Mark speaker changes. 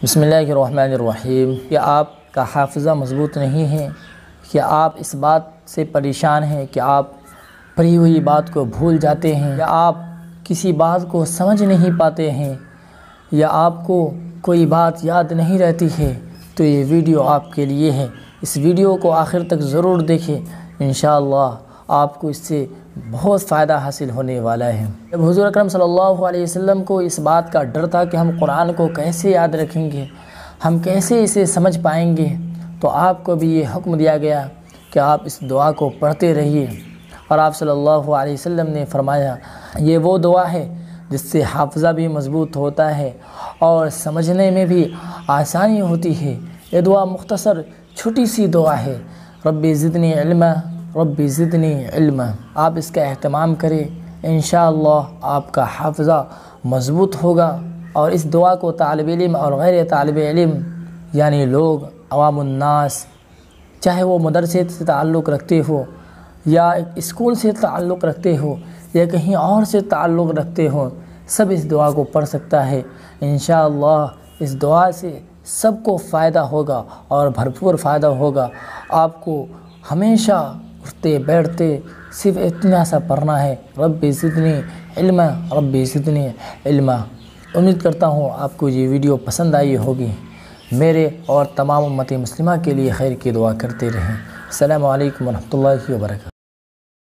Speaker 1: بسم اللہ الرحمن الرحیم۔ کیا آپ کا حافظہ مضبوط نہیں ہے؟ کیا آپ اس بات سے پریشان ہیں کہ آپ پڑھی ہوئی بات کو بھول جاتے ہیں، یا آپ کسی بات کو سمجھ نہیں پاتے ہیں، یا آپ کو کوئی بات یاد نہیں رہتی ہے؟ تو یہ ویڈیو آپ کے لیے ہے۔ اس ویڈیو کو آخر تک ضرور دیکھیں، انشاءاللہ آپ کو اس سے بہت فائدہ حاصل ہونے والا ہے۔ جب حضور اکرم صلی اللہ علیہ وسلم کو اس بات کا ڈر تھا کہ ہم قرآن کو کیسے یاد رکھیں گے، ہم کیسے اسے سمجھ پائیں گے، تو آپ کو بھی یہ حکم دیا گیا کہ آپ اس دعا کو پڑھتے رہیے۔ اور آپ صلی اللہ علیہ وسلم نے فرمایا یہ وہ دعا ہے جس سے حافظہ بھی مضبوط ہوتا ہے اور سمجھنے میں بھی آسانی ہوتی ہے۔ یہ دعا مختصر چھوٹی سی دعا ہے، ربی زدنی علما، ربی زدنی علما۔ آپ اس کا اہتمام کریں، انشاءاللہ آپ کا حافظہ مضبوط ہوگا۔ اور اس دعا کو طالب علم اور غیر طالب علم یعنی لوگ عوام الناس، چاہے وہ مدرسے سے تعلق رکھتے ہو یا اسکول سے تعلق رکھتے ہو یا کہیں اور سے تعلق رکھتے ہو، سب اس دعا کو پڑھ سکتا ہے۔ انشاءاللہ اس دعا سے سب کو فائدہ ہوگا اور بھرپور فائدہ ہوگا۔ آپ کو ہمیشہ اٹھتے بیٹھتے صرف اتنا سا پڑھنا ہے، ربی زدنی علما، ربی زدنی علما۔ امید کرتا ہوں آپ کو یہ ویڈیو پسند آئی ہوگی۔ میرے اور تمام امت مسلمہ کے لیے خیر کی دعا کرتے رہیں۔ السلام علیکم ورحمۃ اللہ وبرکاتہ۔